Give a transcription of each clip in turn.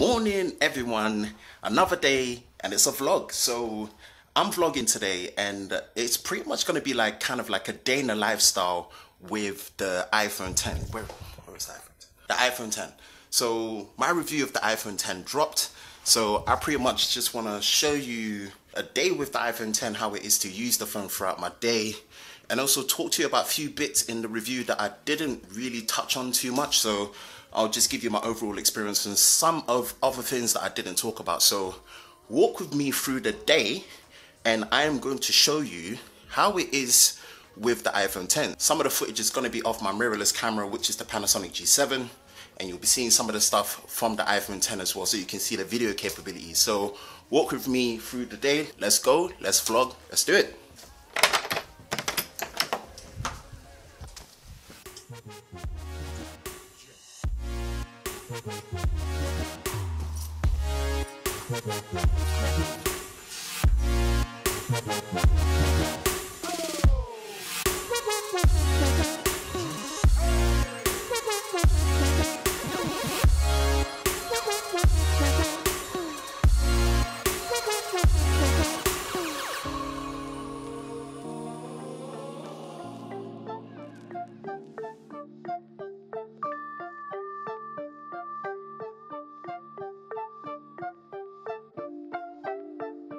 Morning everyone, another day and it's a vlog. So I'm vlogging today and it's pretty much going to be like kind of like a day in the lifestyle with the iPhone 10. Where is the iPhone 10? The iPhone 10. So my review of the iPhone 10 dropped, so I pretty much just want to show you a day with the iPhone 10, how it is to use the phone throughout my day, and also talk to you about a few bits in the review that I didn't really touch on too much. So I'll just give you my overall experience and some of other things that I didn't talk about. So walk with me through the day and I am going to show you how it is with the iPhone 10. Some of the footage is going to be off my mirrorless camera, which is the Panasonic G7, and you'll be seeing some of the stuff from the iPhone 10 as well, so you can see the video capabilities. So walk with me through the day. Let's go, let's vlog, let's do it.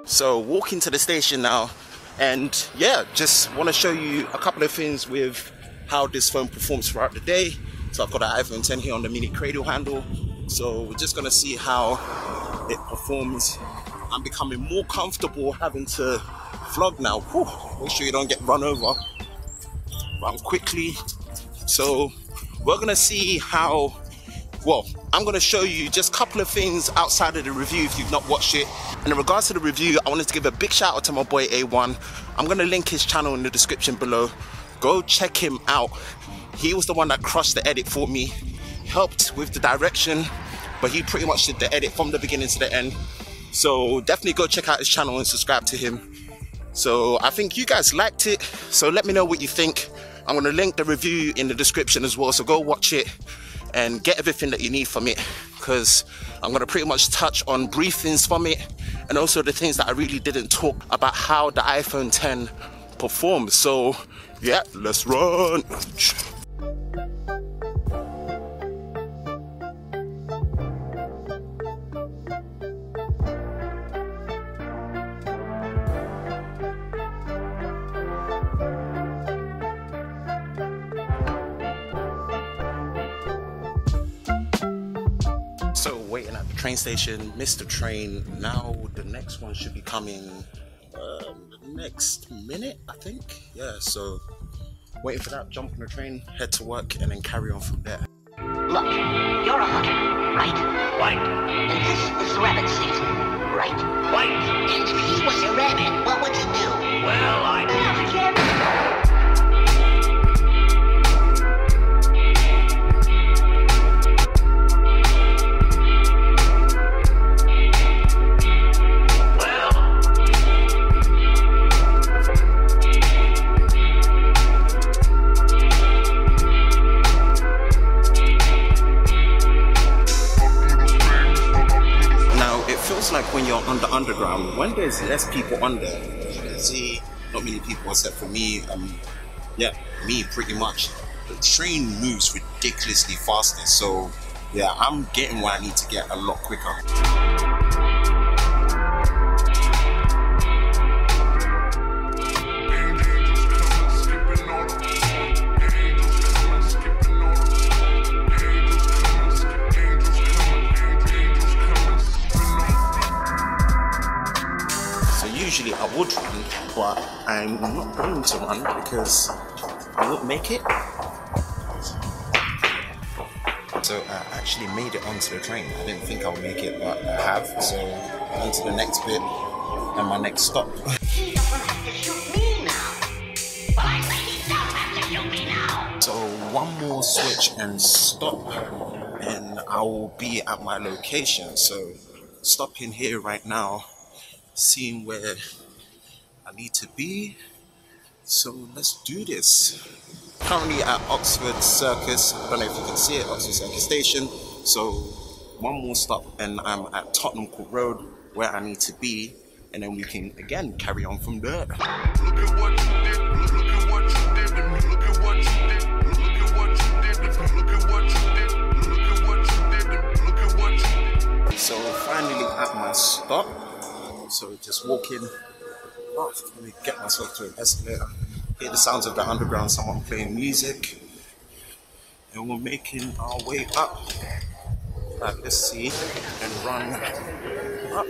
So walking to the station now, and yeah, just want to show you a couple of things with how this phone performs throughout the day. So I've got an iPhone 10 here on the mini cradle handle, so we're just going to see how it performs. I'm becoming more comfortable having to vlog now. Whew, make sure you don't get run over, run quickly. So we're going to see how, well, I'm going to show you just a couple of things outside of the review if you've not watched it. And in regards to the review, I wanted to give a big shout out to my boy A1. I'm going to link his channel in the description below. Go check him out. He was the one that crushed the edit for me, helped with the direction, but he pretty much did the edit from the beginning to the end. So definitely go check out his channel and subscribe to him. So I think you guys liked it, so let me know what you think. I'm going to link the review in the description as well, so go watch it and get everything that you need from it, because I'm going to pretty much touch on brief things from it and also the things that I really didn't talk about how the iPhone 10 performs. So yeah, let's run. So waiting at the train station, missed the train. Now the next one should be coming the next minute, I think. Yeah, so waiting for that, jump on the train, head to work, and then carry on from there. Look, you're a hunter, right? Right. And this is rabbit season, right? Right. And if he was a rabbit, what would you do? Well, like when you're on the underground, when there's less people on there, you can see not many people except for me. Yeah, me pretty much. The train moves ridiculously faster, so yeah, I'm getting what I need to get a lot quicker. Usually I would run, but I'm not going to run because I won't make it. So I actually made it onto the train. I didn't think I would make it, but I have. So on to the next bit and my next stop. He doesn't have to shoot me now. Well, I say he does have to shoot me now. So one more switch and stop, and I will be at my location. So stopping here right now, seeing where I need to be. So let's do this. Currently at Oxford Circus. I don't know if you can see it, Oxford Circus Station. So one more stop and I'm at Tottenham Court Road, where I need to be, and then we can again carry on from there. Look at what you did, look at what you did, look at what you did, look at what you did, look at what you did, look at what you did, look at what you did. So finally at my stop. So just walking off, let me get myself to an escalator. Hear the sounds of the underground, someone playing music. And we're making our way up. Right, let's see, and run up.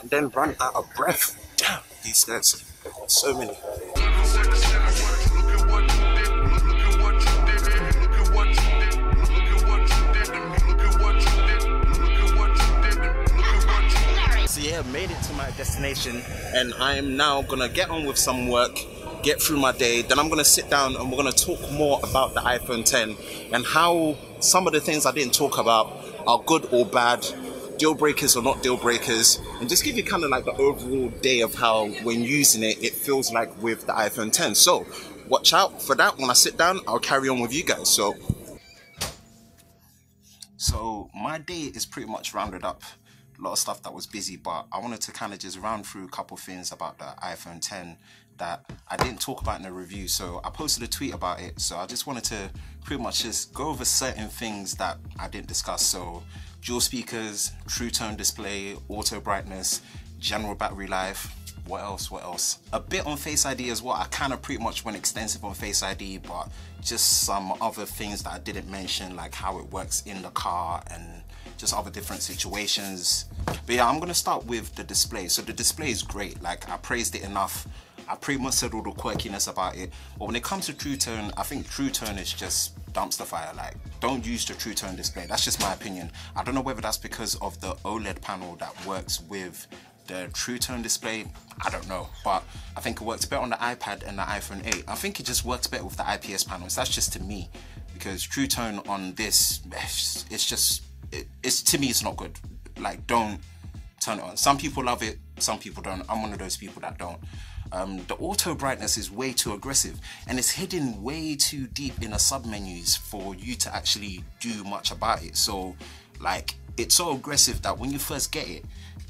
And then run out of breath. Damn, these stairs, so many. So yeah, made it to my destination, and I am now gonna get on with some work, get through my day, then I'm gonna sit down and we're gonna talk more about the iPhone 10 and how some of the things I didn't talk about are good or bad, deal breakers or not deal breakers, and just give you kind of like the overall day of how when using it, it feels like with the iPhone 10. So watch out for that. When I sit down, I'll carry on with you guys. So my day is pretty much rounded up. A lot of stuff that was busy, but I wanted to kind of just round through a couple things about the iPhone 10 that I didn't talk about in the review. So I posted a tweet about it, so I just wanted to pretty much just go over certain things that I didn't discuss. So dual speakers, true tone display, auto brightness, general battery life. What else? A bit on Face ID as well. I kind of pretty much went extensive on Face ID, but just some other things that I didn't mention, like how it works in the car and just other different situations. But yeah, I'm gonna start with the display. So the display is great, like I praised it enough. I pretty much said all the quirkiness about it, but when it comes to True Tone, I think True Tone is just dumpster fire. Like, don't use the True Tone display. That's just my opinion. I don't know whether that's because of the OLED panel that works with the True Tone display. I don't know, but I think it works better on the iPad and the iPhone 8. I think it just works better with the IPS panels. That's just to me, because True Tone on this, it's just, it's to me, it's not good. Like, don't turn it on. Some people love it, some people don't. I'm one of those people that don't. The auto brightness is way too aggressive, and it's hidden way too deep in the sub menus for you to actually do much about it. So like, it's so aggressive that when you first get it,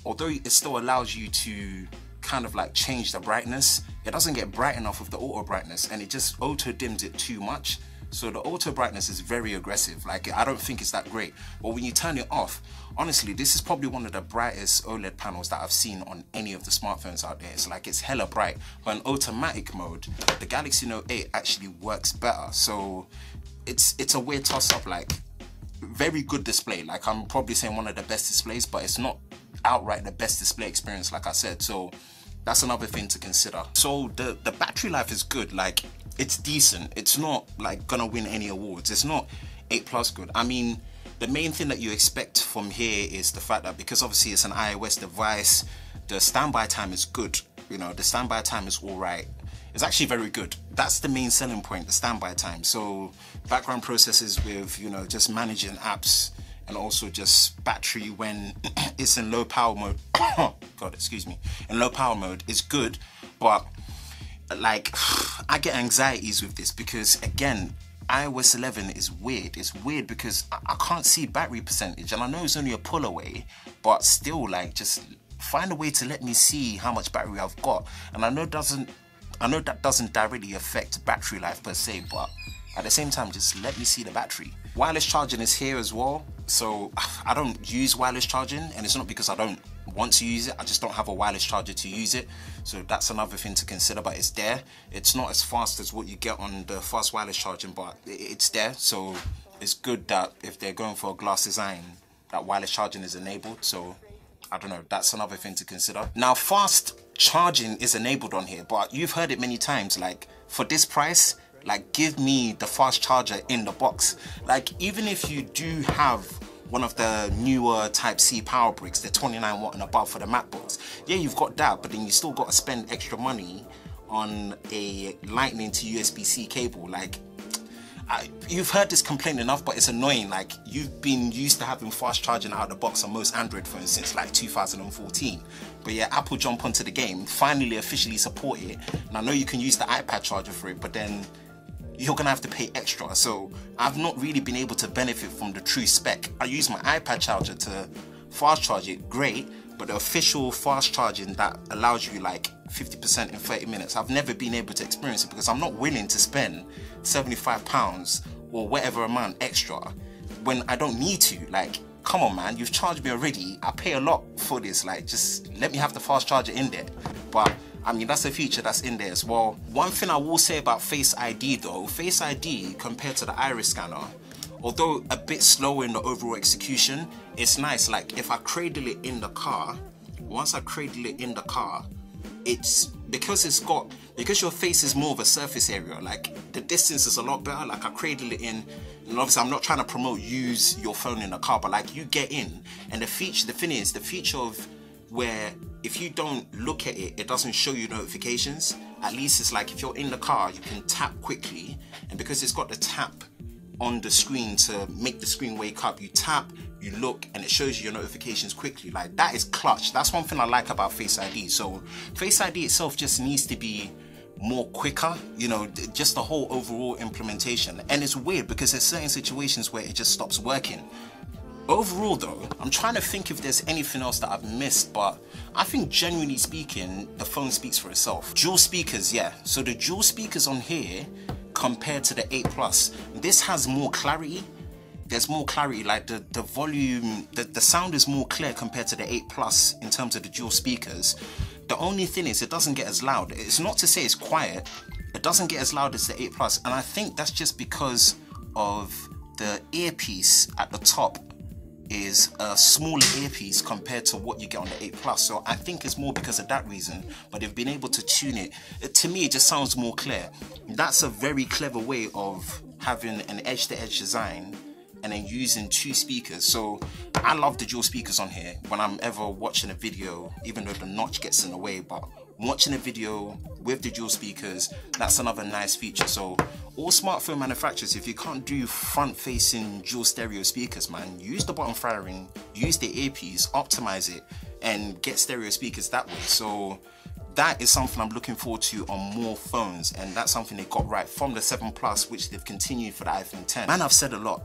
although it still allows you to kind of like change the brightness, it doesn't get bright enough with the auto brightness, and it just auto dims it too much. So the auto brightness is very aggressive. Like, I don't think it's that great. But when you turn it off, honestly, this is probably one of the brightest OLED panels that I've seen on any of the smartphones out there. It's like, it's hella bright. But in automatic mode, the Galaxy Note 8 actually works better. So it's a weird toss up. Like, very good display. Like, I'm probably saying one of the best displays, but it's not outright the best display experience, like I said. So that's another thing to consider. So the battery life is good. Like, it's decent. It's not like gonna win any awards. It's not 8+ good. I mean, the main thing that you expect from here is the fact that because obviously it's an iOS device, the standby time is good. You know, the standby time is all right. It's actually very good. That's the main selling point, the standby time. So background processes with, you know, just managing apps, and also just battery when it's in low power mode. God, excuse me. In low power mode is good, but like, I get anxieties with this because, again, iOS 11 is weird. It's weird because I can't see battery percentage, and I know it's only a pull away, but still, like, just find a way to let me see how much battery I've got. And I know that doesn't directly affect battery life per se, but at the same time, just let me see the battery. Wireless charging is here as well. So I don't use wireless charging, and it's not because I don't want to use it, I just don't have a wireless charger to use it. So that's another thing to consider, but it's there. It's not as fast as what you get on the fast wireless charging, but it's there. So it's good that if they're going for a glass design, that wireless charging is enabled. So I don't know, that's another thing to consider. Now, fast charging is enabled on here, but you've heard it many times, like, for this price, like, give me the fast charger in the box. Like, even if you do have one of the newer Type-C power bricks, the 29 watt and above for the MacBooks, yeah, you've got that, but then you still got to spend extra money on a Lightning to USB-C cable. Like, you've heard this complaint enough, but it's annoying. Like, you've been used to having fast charging out of the box on most Android phones since like 2014. But yeah, Apple jump onto the game, finally officially support it. And I know you can use the iPad charger for it, but then you're gonna have to pay extra. So I've not really been able to benefit from the true spec. I use my iPad charger to fast charge it, great, but the official fast charging that allows you like 50% in 30 minutes, I've never been able to experience it because I'm not willing to spend £75 or whatever amount extra when I don't need to. Like, come on man, you've charged me already, I pay a lot for this, like just let me have the fast charger in there. But I mean, that's a feature that's in there as well. One thing I will say about Face ID though, Face ID compared to the iris scanner, although a bit slower in the overall execution, it's nice. Like if I cradle it in the car, once I cradle it in the car, it's because your face is more of a surface area, like the distance is a lot better. Like I cradle it in, and obviously I'm not trying to promote use your phone in the car, but like you get in, and the feature of where if you don't look at it, it doesn't show you notifications. At least it's like if you're in the car, you can tap quickly, and because it's got the tap on the screen to make the screen wake up, you tap, you look, and it shows you your notifications quickly. Like that is clutch. That's one thing I like about Face ID. So Face ID itself just needs to be more quicker, you know, just the whole overall implementation. And it's weird because there's certain situations where it just stops working. Overall though, I'm trying to think if there's anything else that I've missed, but I think genuinely speaking, the phone speaks for itself. Dual speakers, yeah. So the dual speakers on here compared to the 8 Plus, this has more clarity. There's more clarity, like the volume, the sound is more clear compared to the 8 Plus in terms of the dual speakers. The only thing is it doesn't get as loud. It's not to say it's quiet, it doesn't get as loud as the 8 Plus, and I think that's just because of the earpiece at the top is a smaller earpiece compared to what you get on the 8 Plus. So I think it's more because of that reason, but they've been able to tune it. To me, it just sounds more clear. That's a very clever way of having an edge-to-edge design and then using 2 speakers. So I love the dual speakers on here when I'm ever watching a video, even though the notch gets in the way, but watching a video with the dual speakers, that's another nice feature. So all smartphone manufacturers, if you can't do front-facing dual stereo speakers, man, use the bottom firing, use the earpiece, optimize it, and get stereo speakers that way. So that is something I'm looking forward to on more phones, and that's something they got right from the 7 Plus, which they've continued for the iPhone 10. Man, I've said a lot.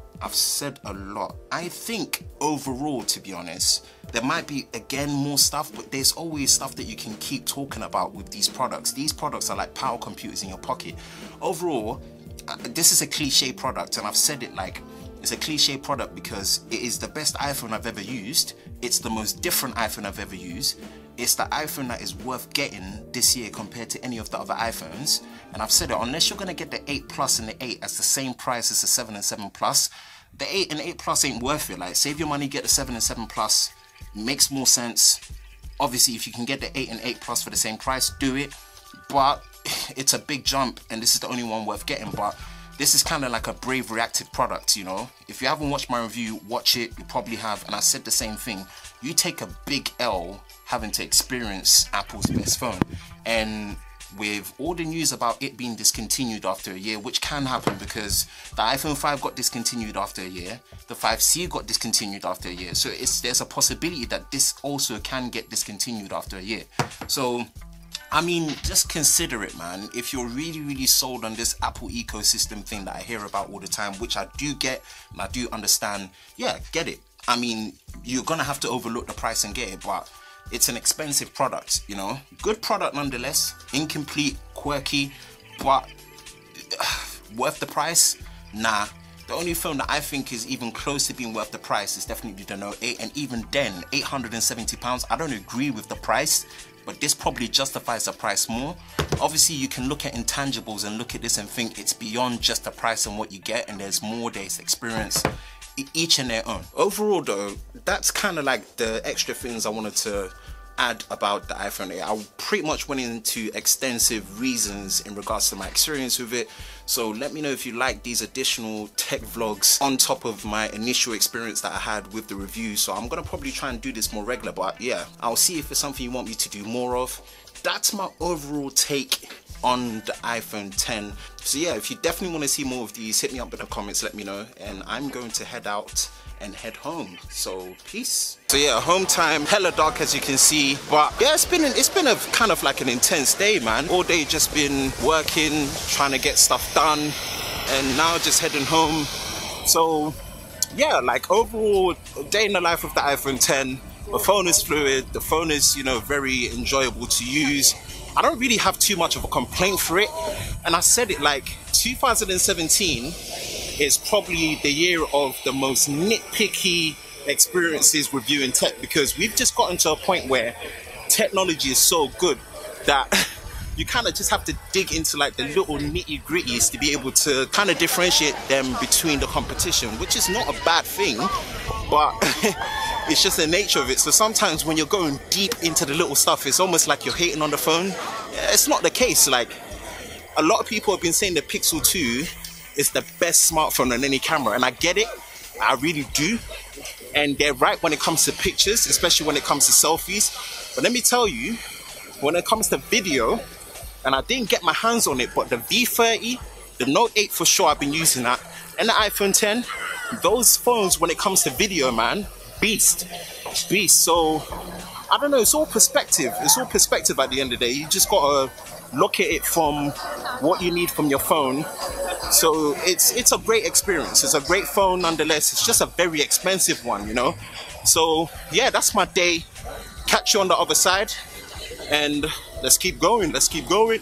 I think overall, to be honest, there might be again more stuff, but there's always stuff that you can keep talking about with these products. These products are like power computers in your pocket. Overall, this is a cliche product, and I've said it, like, it's a cliche product because it is the best iPhone I've ever used. It's the most different iPhone I've ever used. It's the iPhone that is worth getting this year compared to any of the other iPhones. And I've said it, unless you're gonna get the 8 Plus and the 8 as the same price as the 7 and 7 Plus, the 8 and 8 Plus ain't worth it. Like, save your money, get the 7 and 7 Plus. Makes more sense. Obviously, if you can get the 8 and 8 Plus for the same price, do it. But it's a big jump, and this is the only one worth getting. But this is kind of like a brave reactive product, you know. If you haven't watched my review, watch it. You probably have, and I said the same thing. You take a big L having to experience Apple's best phone, and with all the news about it being discontinued after a year, which can happen because the iPhone 5 got discontinued after a year, the 5C got discontinued after a year, so there's a possibility that this also can get discontinued after a year. So I mean, just consider it, man. If you're really sold on this Apple ecosystem thing that I hear about all the time, which I do get and I do understand, yeah, get it. I mean, you're gonna have to overlook the price and get it, but it's an expensive product, you know. Good product nonetheless, incomplete, quirky, but worth the price? Nah. The only phone that I think is even close to being worth the price is definitely the Note 8, and even then, £870. I don't agree with the price, but this probably justifies the price more. Obviously, you can look at intangibles and look at this and think it's beyond just the price and what you get, and there's more, there's experience, each in their own. Overall though, that's kind of like the extra things I wanted to add about the iPhone 8. I pretty much went into extensive reasons in regards to my experience with it. So let me know if you like these additional tech vlogs on top of my initial experience that I had with the review. So I'm gonna probably try and do this more regular, but yeah, I'll see if it's something you want me to do more of. That's my overall take on the iPhone 10. So yeah, if you definitely want to see more of these, hit me up in the comments, let me know, and I'm going to head out and head home. So peace. So yeah, home time, hella dark as you can see, but yeah, it's been a kind of like an intense day, man. All day just been working, trying to get stuff done, and now just heading home. So yeah, like overall day in the life of the iPhone 10. The phone is fluid, the phone is, you know, very enjoyable to use. I don't really have too much of a complaint for it, and I said it, like 2017 is probably the year of the most nitpicky experiences reviewing tech, because we've just gotten to a point where technology is so good that you kind of just have to dig into like the little nitty gritties to be able to kind of differentiate them between the competition, which is not a bad thing, but it's just the nature of it. So sometimes when you're going deep into the little stuff, it's almost like you're hating on the phone. It's not the case. Like, a lot of people have been saying the Pixel 2 is the best smartphone on any camera, and I get it, I really do, and they're right when it comes to pictures, especially when it comes to selfies. But let me tell you, when it comes to video, and I didn't get my hands on it, but the V30, the Note 8 for sure, I've been using that, and the iPhone 10, those phones when it comes to video, man, beast. So I don't know, it's all perspective. It's all perspective at the end of the day. You just gotta look at it from what you need from your phone. So it's a great experience. It's a great phone nonetheless. It's just a very expensive one, you know. So yeah, that's my day. Catch you on the other side, and let's keep going. Let's keep going.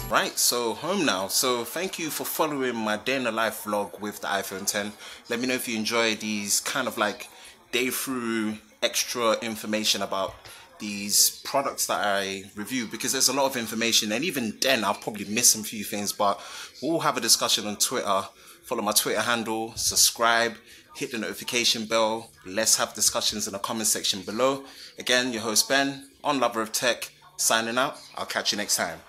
Right, so home now. So thank you for following my day in the life vlog with the iPhone 10. Let me know if you enjoy these kind of like day through extra information about these products that I review, because there's a lot of information, and even then I'll probably miss some few things, but we'll have a discussion on Twitter. Follow my Twitter handle, subscribe, hit the notification bell. Let's have discussions in the comment section below. Again, your host Ben, on Lover of Tech, signing out. I'll catch you next time.